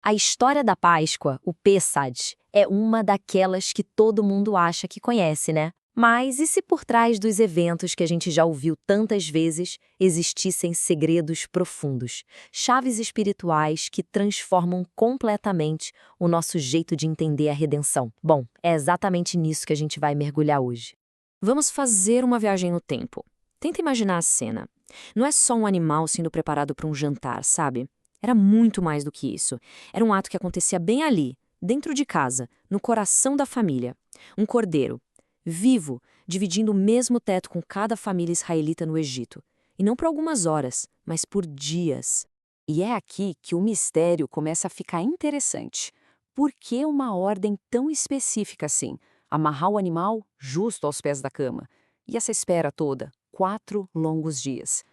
A história da Páscoa, o Pessad, é uma daquelas que todo mundo acha que conhece, né? Mas e se por trás dos eventos que a gente já ouviu tantas vezes existissem segredos profundos, chaves espirituais que transformam completamente o nosso jeito de entender a redenção? Bom, é exatamente nisso que a gente vai mergulhar hoje. Vamos fazer uma viagem no tempo. Tenta imaginar a cena. Não é só um animal sendo preparado para um jantar, sabe? Era muito mais do que isso. Era um ato que acontecia bem ali, dentro de casa, no coração da família. Um cordeiro, vivo, dividindo o mesmo teto com cada família israelita no Egito. E não por algumas horas, mas por dias. E é aqui que o mistério começa a ficar interessante. Por que uma ordem tão específica assim? Amarrar o animal justo aos pés da cama. E essa espera toda, 4 longos dias.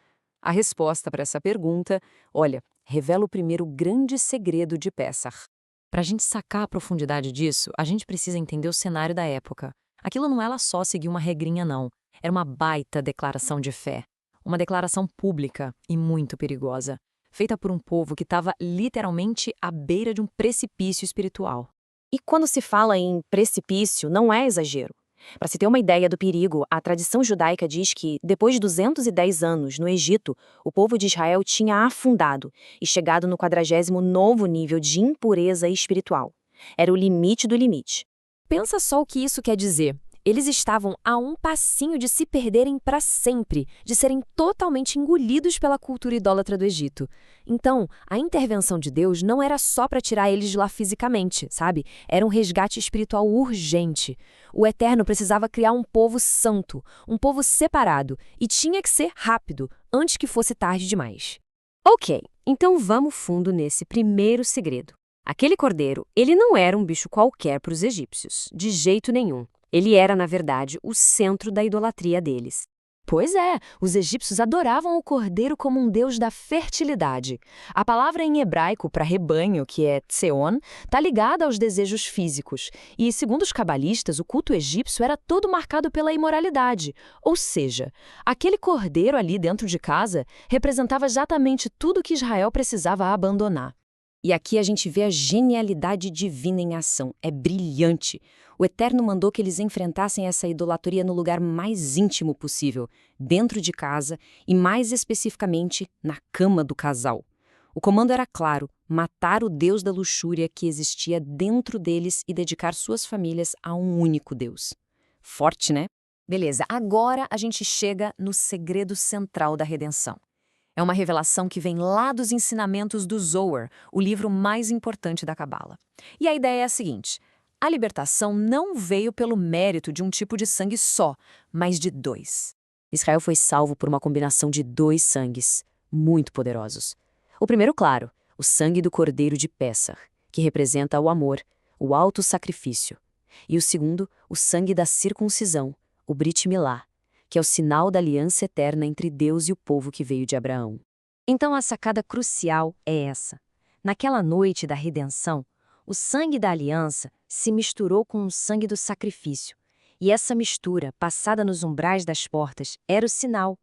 A resposta para essa pergunta, olha, revela o primeiro grande segredo de Pessach. Para a gente sacar a profundidade disso, a gente precisa entender o cenário da época. Aquilo não era só seguir uma regrinha, não. Era uma baita declaração de fé. Uma declaração pública e muito perigosa, feita por um povo que estava literalmente à beira de um precipício espiritual. E quando se fala em precipício, não é exagero. Para se ter uma ideia do perigo, a tradição judaica diz que, depois de 210 anos no Egito, o povo de Israel tinha afundado e chegado no 40º nível de impureza espiritual. Era o limite do limite. Pensa só o que isso quer dizer. Eles estavam a um passinho de se perderem para sempre, de serem totalmente engolidos pela cultura idólatra do Egito. Então, a intervenção de Deus não era só para tirar eles de lá fisicamente, sabe? Era um resgate espiritual urgente. O Eterno precisava criar um povo santo, um povo separado, e tinha que ser rápido, antes que fosse tarde demais. Ok, então vamos fundo nesse primeiro segredo. Aquele cordeiro, ele não era um bicho qualquer para os egípcios, de jeito nenhum. Ele era, na verdade, o centro da idolatria deles. Pois é, os egípcios adoravam o cordeiro como um deus da fertilidade. A palavra em hebraico para rebanho, que é tseon, está ligada aos desejos físicos. E, segundo os cabalistas, o culto egípcio era todo marcado pela imoralidade. Ou seja, aquele cordeiro ali dentro de casa representava exatamente tudo que Israel precisava abandonar. E aqui a gente vê a genialidade divina em ação. É brilhante. O Eterno mandou que eles enfrentassem essa idolatria no lugar mais íntimo possível, dentro de casa e, mais especificamente, na cama do casal. O comando era claro: matar o deus da luxúria que existia dentro deles e dedicar suas famílias a um único Deus. Forte, né? Beleza, agora a gente chega no segredo central da redenção. É uma revelação que vem lá dos ensinamentos do Zohar, o livro mais importante da Cabala. E a ideia é a seguinte: a libertação não veio pelo mérito de um tipo de sangue só, mas de 2. Israel foi salvo por uma combinação de 2 sangues, muito poderosos. O primeiro, claro, o sangue do cordeiro de Pessach, que representa o amor, o alto sacrifício. E o segundo, o sangue da circuncisão, o Brit Milá, que é o sinal da aliança eterna entre Deus e o povo que veio de Abraão. Então a sacada crucial é essa. Naquela noite da redenção, o sangue da aliança se misturou com o sangue do sacrifício. E essa mistura, passada nos umbrais das portas, era o sinal.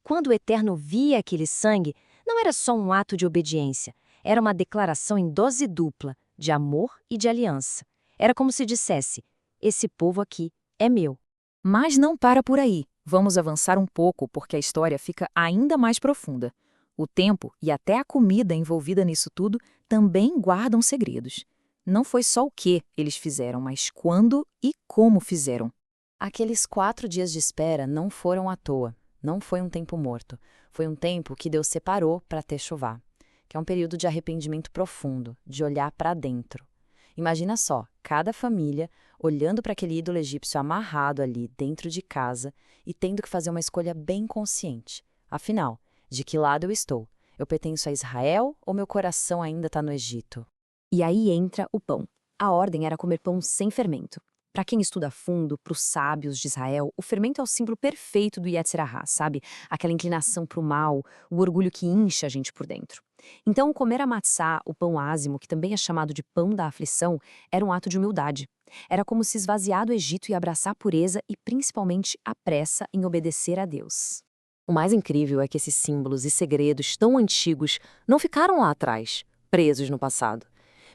Quando o Eterno via aquele sangue, não era só um ato de obediência, era uma declaração em dose dupla, de amor e de aliança. Era como se dissesse: esse povo aqui é meu. Mas não para por aí. Vamos avançar um pouco porque a história fica ainda mais profunda. O tempo e até a comida envolvida nisso tudo também guardam segredos. Não foi só o que eles fizeram, mas quando e como fizeram. Aqueles 4 dias de espera não foram à toa. Não foi um tempo morto. Foi um tempo que Deus separou para techuvá, que é um período de arrependimento profundo, de olhar para dentro. Imagina só, cada família olhando para aquele ídolo egípcio amarrado ali dentro de casa e tendo que fazer uma escolha bem consciente. Afinal, de que lado eu estou? Eu pertenço a Israel ou meu coração ainda está no Egito? E aí entra o pão. A ordem era comer pão sem fermento. Para quem estuda a fundo, para os sábios de Israel, o fermento é o símbolo perfeito do Yetzer Hara, sabe? Aquela inclinação para o mal, o orgulho que incha a gente por dentro. Então, comer a matzá, o pão ázimo, que também é chamado de pão da aflição, era um ato de humildade. Era como se esvaziar do Egito e abraçar a pureza e, principalmente, a pressa em obedecer a Deus. O mais incrível é que esses símbolos e segredos tão antigos não ficaram lá atrás, presos no passado.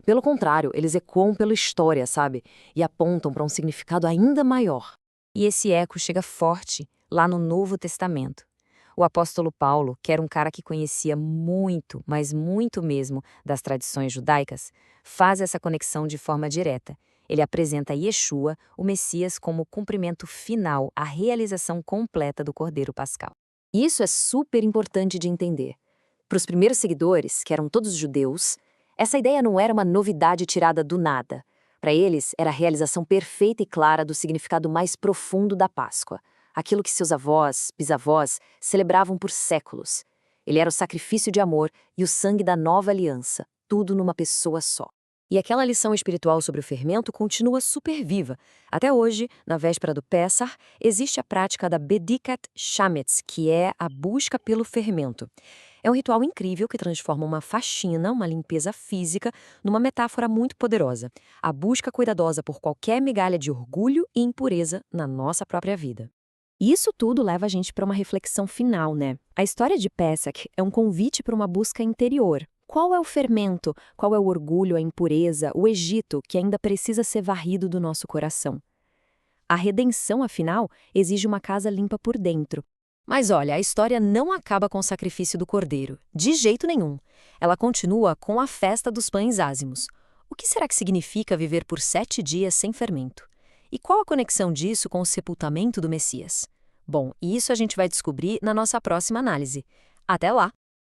Pelo contrário, eles ecoam pela história, sabe? E apontam para um significado ainda maior. E esse eco chega forte lá no Novo Testamento. O apóstolo Paulo, que era um cara que conhecia muito, mas muito mesmo, das tradições judaicas, faz essa conexão de forma direta. Ele apresenta Yeshua, o Messias, como o cumprimento final, a realização completa do Cordeiro Pascal. Isso é super importante de entender. Para os primeiros seguidores, que eram todos judeus, essa ideia não era uma novidade tirada do nada. Para eles, era a realização perfeita e clara do significado mais profundo da Páscoa, aquilo que seus avós, bisavós, celebravam por séculos. Ele era o sacrifício de amor e o sangue da nova aliança, tudo numa pessoa só. E aquela lição espiritual sobre o fermento continua super viva. Até hoje, na véspera do Pessah, existe a prática da Bedikat Shametz, que é a busca pelo fermento. É um ritual incrível que transforma uma faxina, uma limpeza física, numa metáfora muito poderosa. A busca cuidadosa por qualquer migalha de orgulho e impureza na nossa própria vida. E isso tudo leva a gente para uma reflexão final, né? A história de Pessah é um convite para uma busca interior. Qual é o fermento? Qual é o orgulho, a impureza, o Egito que ainda precisa ser varrido do nosso coração? A redenção, afinal, exige uma casa limpa por dentro. Mas olha, a história não acaba com o sacrifício do cordeiro, de jeito nenhum. Ela continua com a festa dos pães ázimos. O que será que significa viver por 7 dias sem fermento? E qual a conexão disso com o sepultamento do Messias? Bom, isso a gente vai descobrir na nossa próxima análise. Até lá!